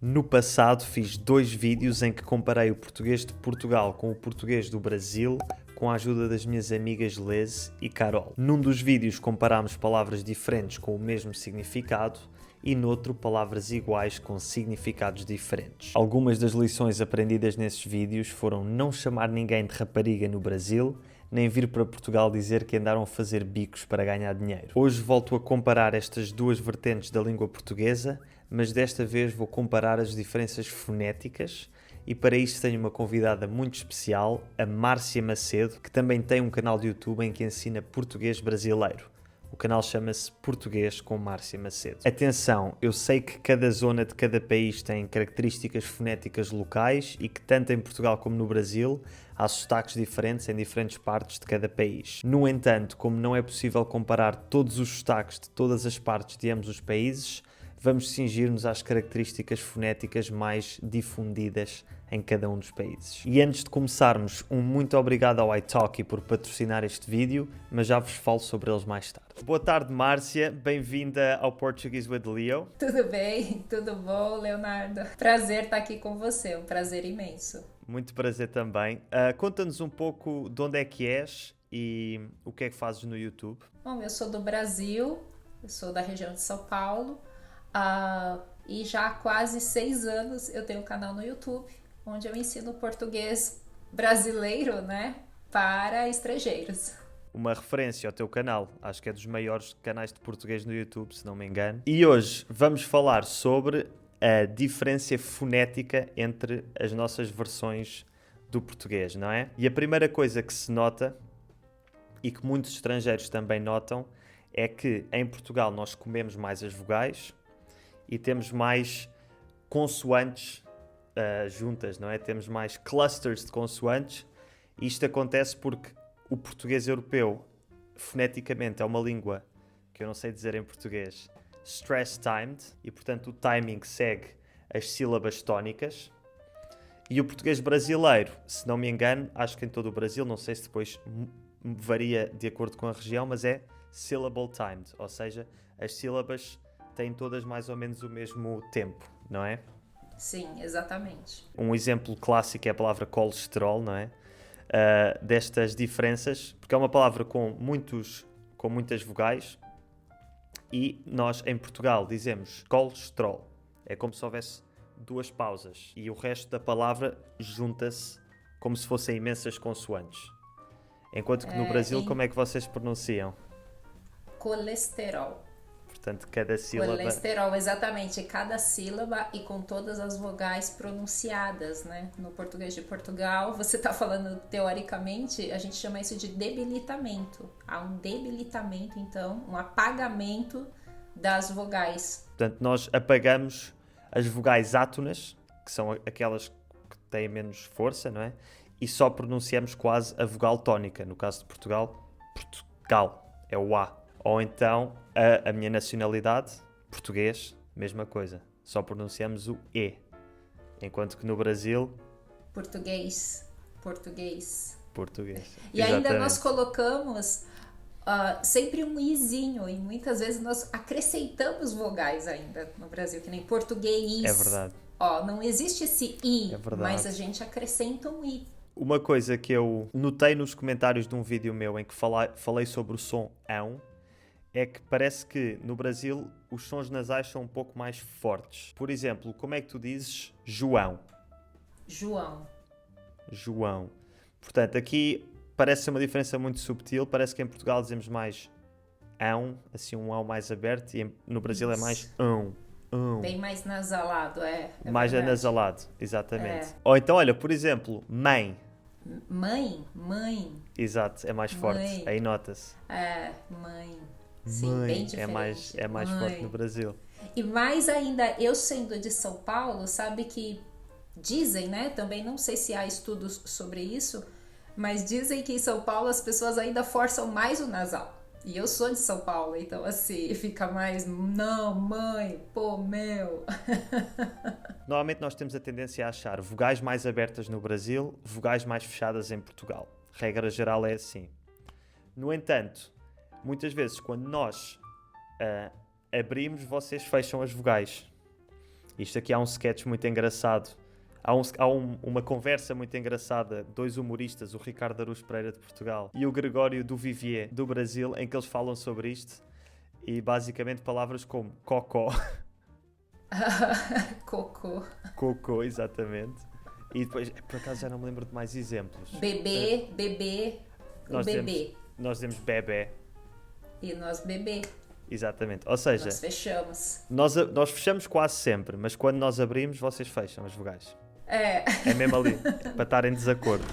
No passado fiz 2 vídeos em que comparei o português de Portugal com o português do Brasil com a ajuda das minhas amigas Liz e Carol. Num dos vídeos comparámos palavras diferentes com o mesmo significado e noutro palavras iguais com significados diferentes. Algumas das lições aprendidas nesses vídeos foram não chamar ninguém de rapariga no Brasil, nem vir para Portugal dizer que andaram a fazer bicos para ganhar dinheiro. Hoje volto a comparar estas duas vertentes da língua portuguesa, mas desta vez vou comparar as diferenças fonéticas e para isto tenho uma convidada muito especial, a Márcia Macedo, que também tem um canal de YouTube em que ensina português brasileiro. O canal chama-se Português com Márcia Macedo. Atenção, eu sei que cada zona de cada país tem características fonéticas locais e que tanto em Portugal como no Brasil há sotaques diferentes em diferentes partes de cada país. No entanto, como não é possível comparar todos os sotaques de todas as partes de ambos os países, vamos cingir-nos às características fonéticas mais difundidas em cada um dos países. E antes de começarmos, um muito obrigado ao italki por patrocinar este vídeo, mas já vos falo sobre eles mais tarde. Boa tarde, Márcia. Bem-vinda ao Portuguese with Leo. Tudo bem? Tudo bom, Leonardo? Prazer estar aqui com você, um prazer imenso. Muito prazer também. Conta-nos um pouco de onde é que és e o que é que fazes no YouTube. Bom, eu sou do Brasil, eu sou da região de São Paulo, e já há quase 6 anos eu tenho um canal no YouTube, onde eu ensino português brasileiro, né, para estrangeiros. Uma referência ao teu canal, acho que é dos maiores canais de português no YouTube, se não me engano. E hoje vamos falar sobre a diferença fonética entre as nossas versões do português, não é? E a primeira coisa que se nota, e que muitos estrangeiros também notam, é que em Portugal nós comemos mais as vogais e temos mais consoantes juntas, não é? Temos mais clusters de consoantes. E isto acontece porque o português europeu, foneticamente, é uma língua que eu não sei dizer em português, stress-timed, e portanto o timing segue as sílabas tónicas. E o português brasileiro, se não me engano, acho que em todo o Brasil, não sei se depois varia de acordo com a região, mas é syllable-timed, ou seja, as sílabas têm todas mais ou menos o mesmo tempo, não é? Sim, exatamente. Um exemplo clássico é a palavra colesterol, não é? Destas diferenças, porque é uma palavra com muitas vogais e nós em Portugal dizemos colesterol. É como se houvesse 2 pausas e o resto da palavra junta-se como se fossem imensas consoantes. Enquanto que no Brasil, como é que vocês pronunciam? Colesterol. Portanto, cada sílaba... Colesterol, exatamente, cada sílaba e com todas as vogais pronunciadas, né? No português de Portugal, você está falando teoricamente, a gente chama isso de debilitamento. Há um debilitamento, então, um apagamento das vogais. Portanto, nós apagamos as vogais átonas, que são aquelas que têm menos força, não é? E só pronunciamos quase a vogal tónica. No caso de Portugal, Portugal, é o A. Ou então, a minha nacionalidade, português, mesma coisa. Só pronunciamos o E. Enquanto que no Brasil... Português. E Exatamente. ainda nós colocamos sempre um izinho, e muitas vezes nós acrescentamos vogais ainda no Brasil, que nem português. É verdade. Não existe esse i, mas a gente acrescenta um i. Uma coisa que eu notei nos comentários de um vídeo meu em que falei sobre o som ão, é que parece que no Brasil os sons nasais são um pouco mais fortes. Por exemplo, como é que tu dizes João? João. Portanto, aqui parece ser uma diferença muito subtil. Parece que em Portugal dizemos mais ão, assim um ão mais aberto, e no Brasil Isso. é mais ão. Bem mais nasalado, Mais verdade. anasalado, exatamente. Ou então, olha, por exemplo, mãe. Mãe. Exato, é mais forte. Mãe. Aí nota-se. Mãe. Sim, Mãe bem diferente. é mais Mãe. forte no Brasil. E mais ainda, eu sendo de São Paulo, sabe que dizem, né? Também não sei se há estudos sobre isso, mas dizem que em São Paulo as pessoas ainda forçam mais o nasal. E eu sou de São Paulo, então assim, fica mais não, mãe, pô, meu. Normalmente nós temos a tendência a achar vogais mais abertas no Brasil, vogais mais fechadas em Portugal. Regra geral é assim. No entanto, muitas vezes quando nós abrimos, vocês fecham as vogais. Isto aqui há um sketch muito engraçado. Uma conversa muito engraçada, dois humoristas, o Ricardo Araújo Pereira de Portugal e o Gregório do Vivier do Brasil, em que eles falam sobre isto e basicamente palavras como cocó, cocô, exatamente. E depois, por acaso já não me lembro de mais exemplos. Bebê, Nós bebê. dizemos bebé, E nós bebê. exatamente. Ou seja, Nós fechamos. nós fechamos quase sempre, mas quando nós abrimos, vocês fecham as vogais. É. É mesmo ali, para estar em desacordo.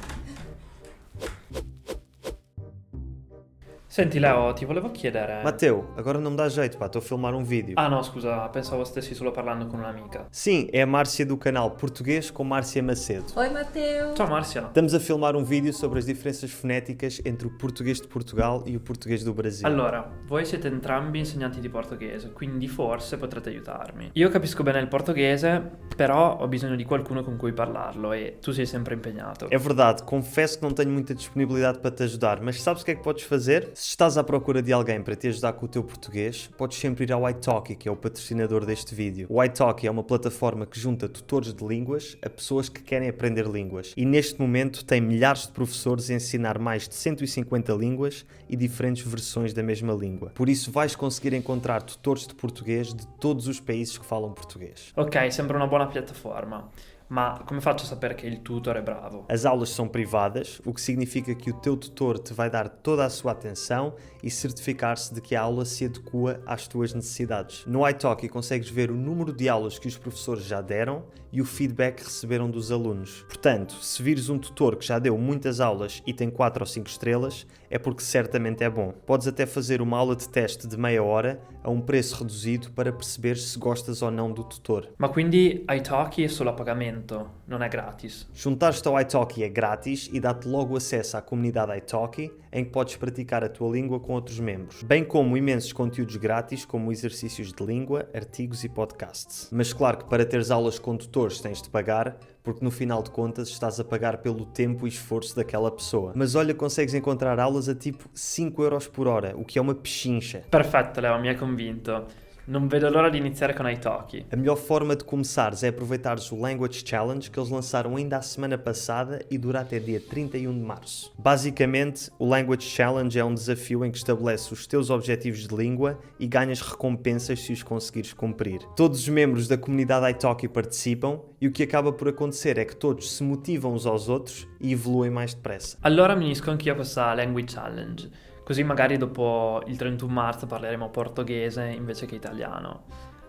Senti Leo, ti volevo chiedere... Mateu, agora não me dá jeito, pá, estou a filmar um vídeo. Ah no, scusa, pensavo stessi solo parlando con un'amica. Sim, é a Márcia do canal Português com Márcia Macedo. Oi, Matheus. Ciao Marcia. Estamos a filmar um vídeo sobre as diferenças fonéticas entre o português de Portugal e o português do Brasil. Allora, voi siete entrambi insegnanti di portoghese, quindi forse potrete aiutarmi. Io capisco bene il portoghese, però ho bisogno di qualcuno con cui parlarlo e tu sei sempre impegnato. É verdade, confesso que não tenho muita disponibilidade para te ajudar, mas sabes o que é que podes fazer? Se estás à procura de alguém para te ajudar com o teu português, podes sempre ir ao italki, que é o patrocinador deste vídeo. O italki é uma plataforma que junta tutores de línguas a pessoas que querem aprender línguas e neste momento tem milhares de professores a ensinar mais de 150 línguas e diferentes versões da mesma língua. Por isso vais conseguir encontrar tutores de português de todos os países que falam português. Ok, sembra una buona piattaforma, ma come faccio a sapere che il tutor è bravo? As aulas são privadas, o que significa que o teu tutor te vai dar toda a sua atenção e certificar-se de que a aula se adequa às tuas necessidades. No italki consegues ver o número de aulas que os professores já deram e o feedback que receberam dos alunos. Portanto, se vires um tutor que já deu muitas aulas e tem 4 ou 5 estrelas, é porque certamente é bom. Podes até fazer uma aula de teste de meia hora a um preço reduzido para perceber se gostas ou não do tutor. Ma quindi Italki è solo a pagamento, non è gratis? Juntar-te ao italki é grátis e dá-te logo acesso à comunidade italki, em que podes praticar a tua língua com outros membros, bem como imensos conteúdos grátis como exercícios de língua, artigos e podcasts. Mas claro que para teres aulas com tutores tens de pagar, porque no final de contas estás a pagar pelo tempo e esforço daquela pessoa. Mas olha, consegues encontrar aulas a tipo 5€ por hora, o que é uma pechincha. Perfetto Leo, mi hai convinto. Non vedo l'ora di iniziare con Italki. A melhor forma de começares é aproveitares o Language Challenge que eles lançaram ainda a semana passada e dura até dia 31 de março. Basicamente, o Language Challenge é um desafio em que estabeleces os teus objetivos de língua e ganhas recompensas se os conseguires cumprir. Todos os membros da comunidade italki participam e o que acaba por acontecer é que todos se motivam uns aos outros e evoluem mais depressa. Allora mi unisco anch'io a questa Language Challenge, così magari dopo il 31 marzo parleremo portoghese invece che italiano.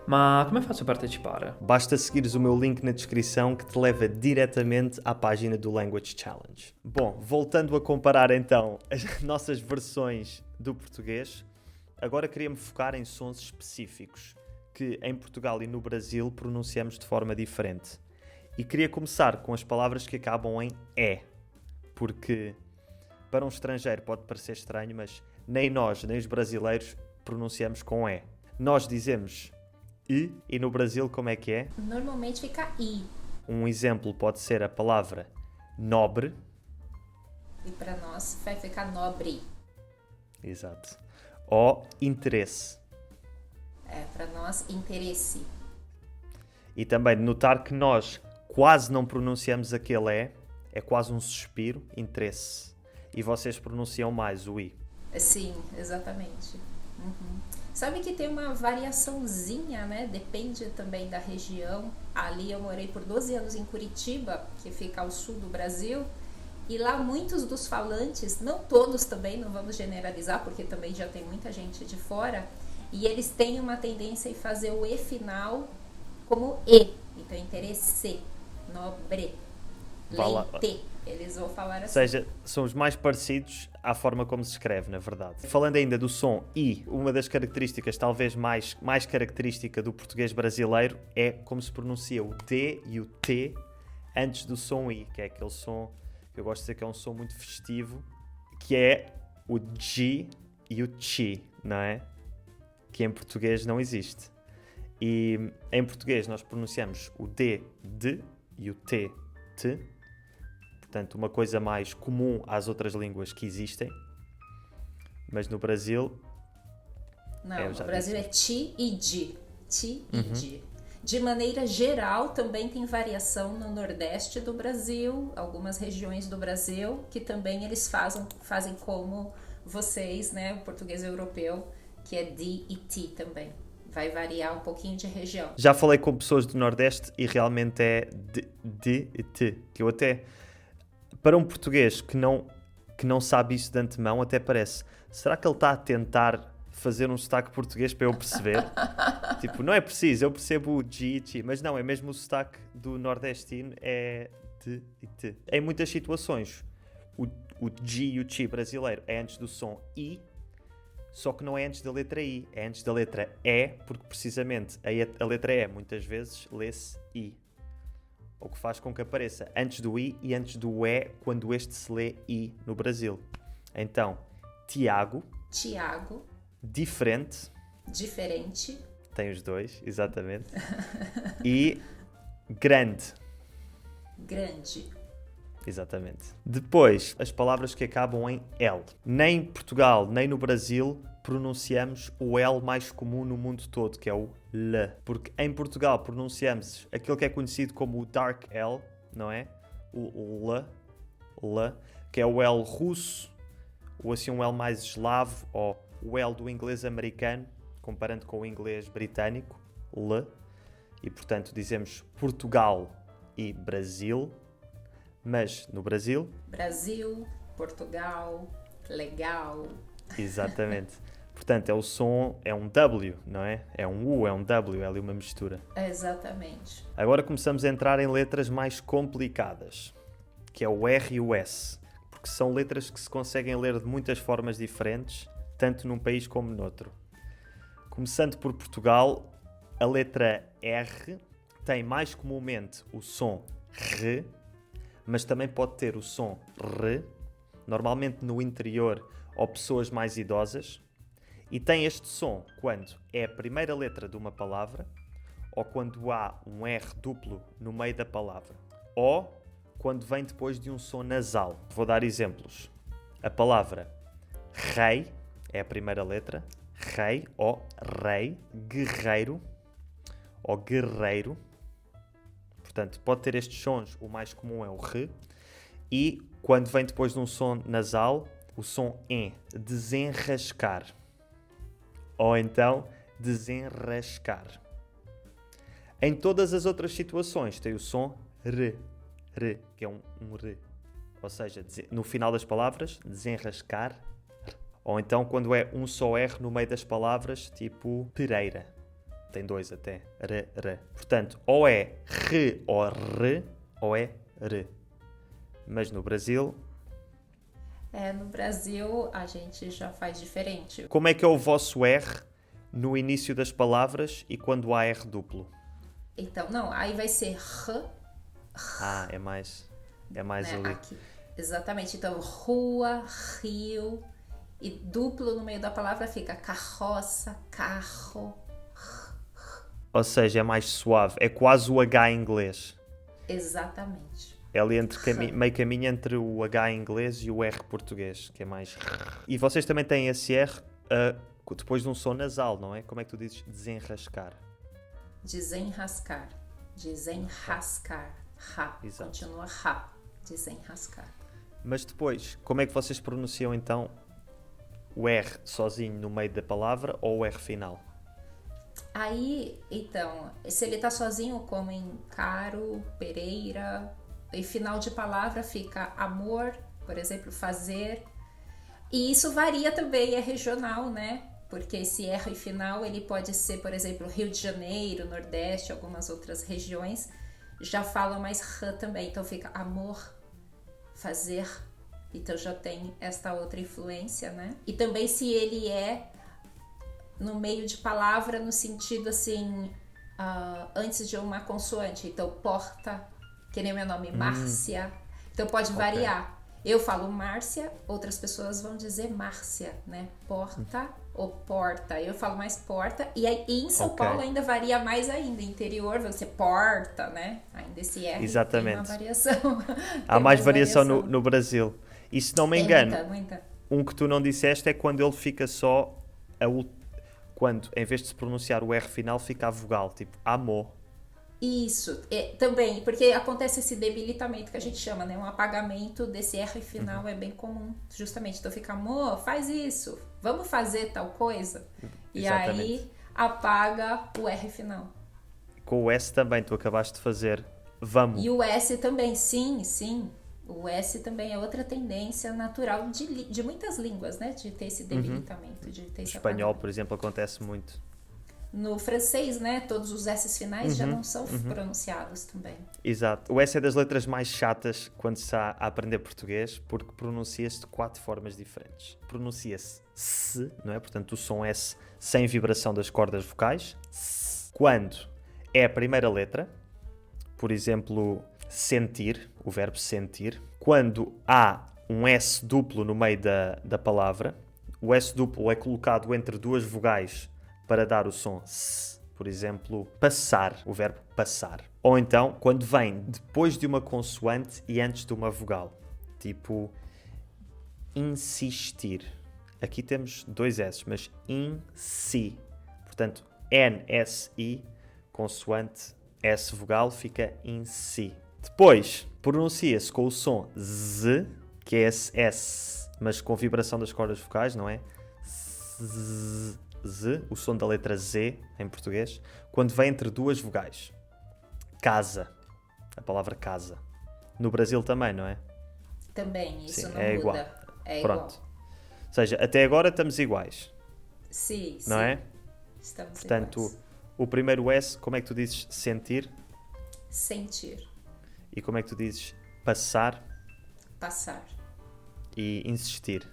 Ma come faccio a partecipare? Basta seguires o meu link na descrição que te leva diretamente à página do Language Challenge. Bom, voltando a comparar então as nossas versões do português, agora queria-me focar em sons específicos que em Portugal e no Brasil pronunciamos de forma diferente. E queria começar com as palavras que acabam em "é", porque para um estrangeiro pode parecer estranho, mas nem nós, nem os brasileiros pronunciamos com "é". Nós dizemos e no Brasil como é que é? Normalmente fica I. Um exemplo pode ser a palavra nobre. E para nós vai ficar nobre. Exato. Ou interesse. É, para nós, interesse. E também notar que nós quase não pronunciamos aquele é quase um suspiro, interesse. E vocês pronunciam mais o i. Sim, exatamente. Uhum. Sabe que tem uma variaçãozinha, né? Depende também da região. Ali eu morei por 12 anos em Curitiba, que fica ao sul do Brasil. E lá muitos dos falantes, não todos também, não vamos generalizar, porque também já tem muita gente de fora, e eles têm uma tendência em fazer o E final como E. Então, interesse, nobre, leite. Eles vão falar assim. Ou seja, são os mais parecidos à forma como se escreve, na verdade. Falando ainda do som I, uma das características, talvez mais característica do português brasileiro, é como se pronuncia o D e o T antes do som I, que é aquele som que eu gosto de dizer que é um som muito festivo, que é o G e o Chi, não é? Que em português não existe. E em português nós pronunciamos o D, D, e o T, T. Portanto, uma coisa mais comum às outras línguas que existem. Mas no Brasil... Não, no Brasil é ti e di. Ti e di. De maneira geral, também tem variação no Nordeste do Brasil, algumas regiões do Brasil, que também eles fazem como vocês, né, o português europeu, que é D e T também. Vai variar um pouquinho de região. Já falei com pessoas do Nordeste e realmente é D e T, que eu até, para um português que não sabe isso de antemão, até parece, será que ele está a tentar fazer um sotaque português para eu perceber? Tipo, não é preciso, eu percebo o G e T, mas não, é mesmo o sotaque do nordestino, é D e T. Em muitas situações, o G e o T brasileiro é antes do som I, só que não é antes da letra I, é antes da letra E, porque precisamente a letra E muitas vezes lê-se I. O que faz com que apareça antes do I e antes do E quando este se lê I no Brasil. Então, Tiago. Diferente. Tem os dois, exatamente. E grande. Exatamente. Depois, as palavras que acabam em L. Nem em Portugal, nem no Brasil pronunciamos o L mais comum no mundo todo, que é o L. Porque em Portugal pronunciamos aquele que é conhecido como o Dark L, não é? O L, que é o L russo, ou assim um L mais eslavo, ou o L do inglês americano, comparando com o inglês britânico, L. E, portanto, dizemos Portugal e Brasil. Mas no Brasil... Portugal, legal. Exatamente. Portanto, é o som, é um W, não é? É um U, é um W, é ali uma mistura. Exatamente. Agora começamos a entrar em letras mais complicadas, que é o R e o S, porque são letras que se conseguem ler de muitas formas diferentes, tanto num país como noutro. Começando por Portugal, a letra R tem mais comumente o som R, mas também pode ter o som R, normalmente no interior ou pessoas mais idosas, e tem este som quando é a primeira letra de uma palavra ou quando há um R duplo no meio da palavra, ou quando vem depois de um som nasal. Vou dar exemplos. A palavra rei é a primeira letra, rei ou rei, guerreiro ou guerreiro. Portanto, pode ter estes sons, o mais comum é o R, e quando vem depois de um som nasal, o som E, desenrascar, ou então desenrascar. Em todas as outras situações tem o som R, que é um R, ou seja, no final das palavras, desenrascar, ou então quando é um só R no meio das palavras, tipo Pereira. Tem dois até. R. Portanto, ou é R ou R, ou é R. Mas no Brasil... No Brasil a gente já faz diferente. Como é que é o vosso R no início das palavras e quando há R duplo? Então, não, aí vai ser R. É mais né, ali. Aqui. Exatamente. Então, rua, rio, e duplo no meio da palavra fica carroça, carro. Ou seja, é mais suave. É quase o H em inglês. Exatamente. É ali meio caminho entre o H em inglês e o R português, que é mais... E vocês também têm esse R depois de um som nasal, não é? Como é que tu dizes desenrascar? Desenrascar. Ra. Exato. Continua ra. Desenrascar. Mas depois, como é que vocês pronunciam então o R sozinho no meio da palavra ou o R final? Aí, então, se ele tá sozinho, como em caro, Pereira, e final de palavra fica amor, por exemplo, fazer. E isso varia também, é regional, né? Porque esse R final, ele pode ser, por exemplo, Rio de Janeiro, Nordeste, algumas outras regiões, já falam mais R também. Então fica amor, fazer. Então já tem esta outra influência, né? E também se ele é no meio de palavra, no sentido assim, antes de uma consoante. Então, porta, que nem meu nome, Márcia. Então, pode variar. Eu falo Márcia, outras pessoas vão dizer Márcia, né? Porta ou porta. Eu falo mais porta. E aí, em São Paulo ainda varia mais ainda. Interior, você porta, né? Ainda esse R Exatamente. Tem uma variação. Há mais variação no Brasil. E se não me engano, muita. Um que tu não disseste é quando ele fica só quando, em vez de se pronunciar o R final, fica a vogal, tipo amor. Isso, também, porque acontece esse debilitamento que a gente chama, né? Um apagamento desse R final é bem comum, justamente. Então fica, amor, faz isso, vamos fazer tal coisa. E Exatamente. aí apaga o R final. Com o S também, tu acabaste de fazer vamos. E o S também, sim, sim. O S também é outra tendência natural de muitas línguas, né? De ter esse debilitamento, de ter O esse espanhol, apagamento. por exemplo, acontece muito. No francês, né? Todos os S finais já não são pronunciados também. Exato. O S é das letras mais chatas quando se está a aprender português, porque pronuncia-se de 4 formas diferentes. Pronuncia-se se, não é? Portanto, o som S sem vibração das cordas vocais. S. Quando é a primeira letra, por exemplo, sentir, o verbo sentir. Quando há um S duplo no meio da palavra, o S duplo é colocado entre duas vogais para dar o som S. Por exemplo, passar, o verbo passar. Ou então, quando vem depois de uma consoante e antes de uma vogal. Tipo, insistir. Aqui temos 2 S, mas in-si. Portanto, N-S-I, consoante S vogal, fica in-si. Depois, pronuncia-se com o som Z, que é esse S, mas com vibração das cordas vocais, não é? Z, o som da letra Z em português, quando vem entre duas vogais. Casa, a palavra casa. No Brasil também, não é? Também, isso Sim, não é muda. igual. É Pronto. igual. Ou seja, até agora estamos iguais, Sim, não sim. é? Estamos Portanto, iguais. o primeiro S, como é que tu dizes sentir? Sentir, E como é que tu dizes passar passar, e insistir?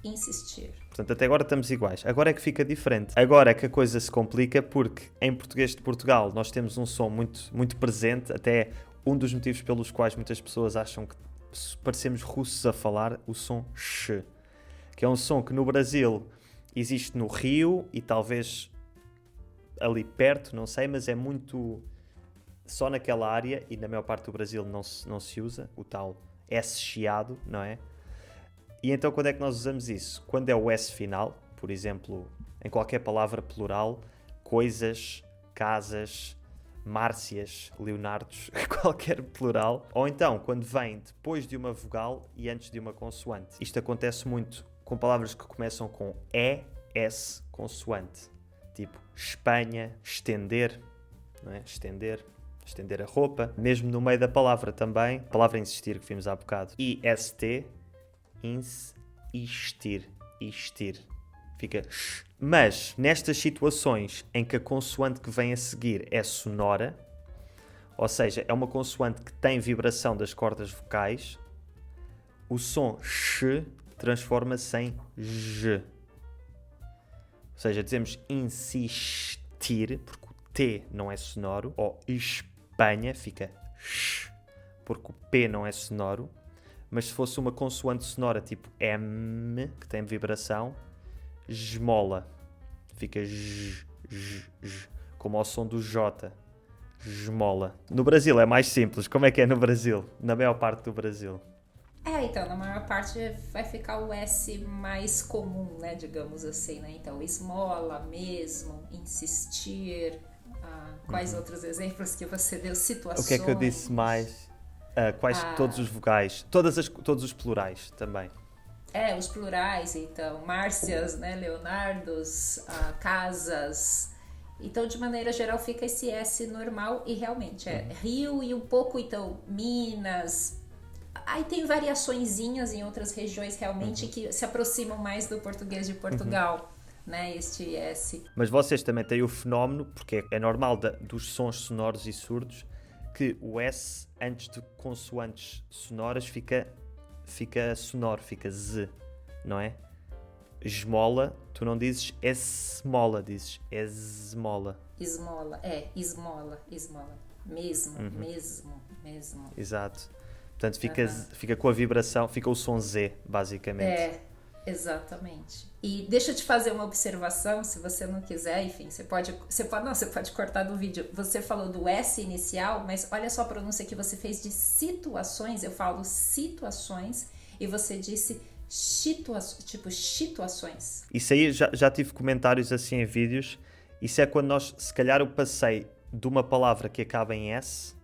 insistir. Portanto, até agora estamos iguais. Agora é que fica diferente. Agora é que a coisa se complica porque em português de Portugal nós temos um som muito, muito presente. Até um dos motivos pelos quais muitas pessoas acham que parecemos russos a falar, o som sh. Que é um som que no Brasil existe no Rio e talvez ali perto, não sei, mas é muito só naquela área e na maior parte do Brasil não se usa, o tal S chiado, não é? E então quando é que nós usamos isso? Quando é o S final, por exemplo, em qualquer palavra plural, coisas, casas, Márcias, Leonardos, qualquer plural. Ou então quando vem depois de uma vogal e antes de uma consoante. Isto acontece muito com palavras que começam com E, S, consoante. Tipo Espanha, estender, não é? Estender a roupa. Mesmo no meio da palavra também, a palavra insistir que vimos há bocado. IST, insistir, istir. Fica sh. Mas nestas situações em que a consoante que vem a seguir é sonora, ou seja, é uma consoante que tem vibração das cordas vocais, o som sh transforma-se em j. Ou seja, dizemos insistir, porque o T não é sonoro, ou Espanha fica sh, porque o P não é sonoro. Mas se fosse uma consoante sonora tipo M, que tem vibração, esmola. Fica j, como ao som do J. Esmola. No Brasil é mais simples. Como é que é no Brasil? Na maior parte do Brasil. Então, na maior parte vai ficar o S mais comum, né, digamos assim, né? Então, esmola, mesmo, insistir. Quais outros exemplos que você deu? Situações. O que é que eu disse mais? Todos os vogais. Todos os plurais também. Os plurais, então, Márcias, né, Leonardos, casas. Então, de maneira geral, fica esse S normal e realmente Rio e um pouco, então, Minas. Aí tem variaçõezinhas em outras regiões realmente que se aproximam mais do português de Portugal, né, este S. Mas vocês também têm o fenómeno, porque é normal dos sons sonoros e surdos, que o S antes de consoantes sonoras fica sonoro, fica Z, não é? Esmola, tu não dizes esmola, dizes esmola. Esmola, esmola. Mesmo. Exato. Portanto, fica com a vibração, fica o som Z, basicamente. Exatamente. E deixa eu te fazer uma observação, se você não quiser, enfim, você pode cortar do vídeo. Você falou do S inicial, mas olha só a pronúncia que você fez de situações. Eu falo situações e você disse situações. Isso aí já tive comentários assim em vídeos. Isso é quando se calhar eu passei de uma palavra que acaba em S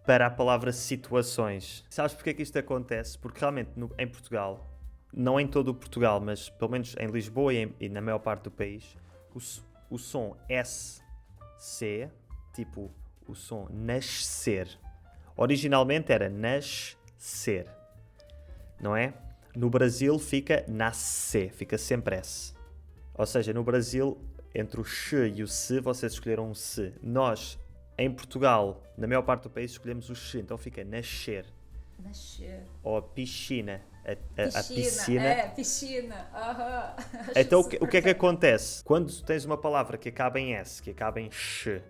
para a palavra situações. Sabes porque é que isto acontece? Porque realmente em Portugal, não em todo o Portugal, mas pelo menos em Lisboa e na maior parte do país, o som SC, tipo o som nascer, originalmente era nascer, não é? No Brasil fica nascer, fica sempre S. Ou seja, no Brasil, entre o X e o C, vocês escolheram um C. Nós, em Portugal, na maior parte do país, escolhemos o X, então fica nascer. Nascer. Ou piscina. A Piscina. É, piscina. Uhum. Então, o que é que acontece? Quando tens uma palavra que acaba em S, que acaba em X,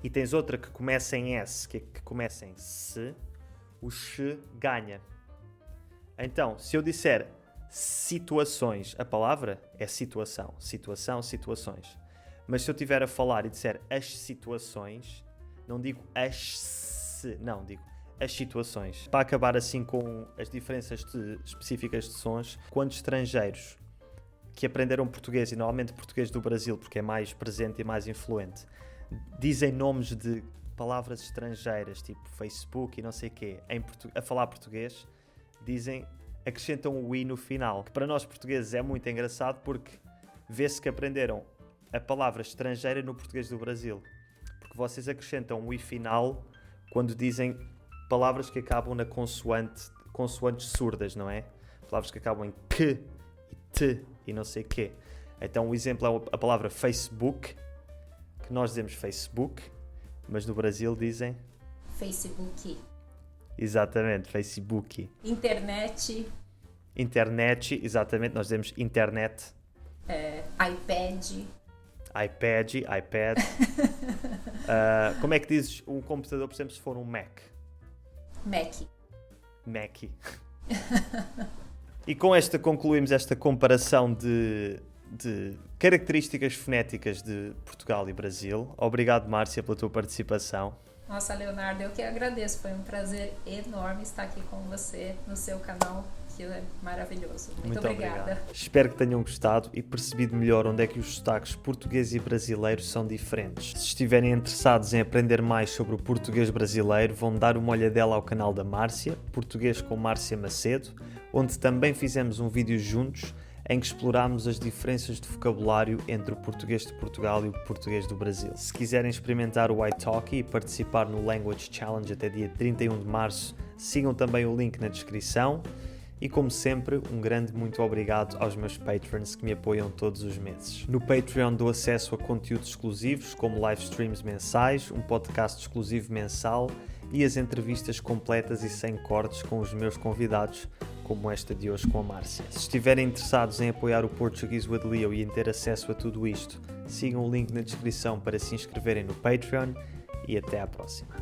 e tens outra que começa em S, que começa em C, o X ganha. Então, se eu disser situações, a palavra é situação. Situação, situações. Mas se eu estiver a falar e disser as situações, não digo não, digo as situações. Para acabar assim com as diferenças específicas de sons, quando estrangeiros que aprenderam português, e normalmente português do Brasil, porque é mais presente e mais influente, dizem nomes de palavras estrangeiras, tipo Facebook e não sei o quê, a falar português, acrescentam o i no final, que para nós portugueses é muito engraçado porque vê-se que aprenderam a palavra estrangeira no português do Brasil, porque vocês acrescentam o i final quando dizem palavras que acabam na consoantes surdas, não é? Palavras que acabam em que e te e não sei o quê. Então o exemplo é a palavra Facebook, que nós dizemos Facebook, mas no Brasil dizem Facebook. Exatamente, Facebook. Internet, exatamente, nós dizemos internet. iPad. Como é que dizes um computador, por exemplo, se for um Mac? Mac. E com esta concluímos esta comparação de características fonéticas de Portugal e Brasil. Obrigado, Márcia, pela tua participação. Nossa, Leonardo, eu que agradeço. Foi um prazer enorme estar aqui com você no seu canal, que é maravilhoso. Muito obrigada. Obrigado. Espero que tenham gostado e percebido melhor onde é que os sotaques português e brasileiro são diferentes. Se estiverem interessados em aprender mais sobre o português brasileiro, vão dar uma olhadela ao canal da Márcia, Português com Márcia Macedo, onde também fizemos um vídeo juntos em que explorámos as diferenças de vocabulário entre o português de Portugal e o português do Brasil. Se quiserem experimentar o italki e participar no Language Challenge até dia 31 de março, sigam também o link na descrição. E como sempre, um grande muito obrigado aos meus patrons que me apoiam todos os meses. No Patreon dou acesso a conteúdos exclusivos, como live streams mensais, um podcast exclusivo mensal e as entrevistas completas e sem cortes com os meus convidados, como esta de hoje com a Márcia. Se estiverem interessados em apoiar o Portuguese with Leo e em ter acesso a tudo isto, sigam o link na descrição para se inscreverem no Patreon e até à próxima.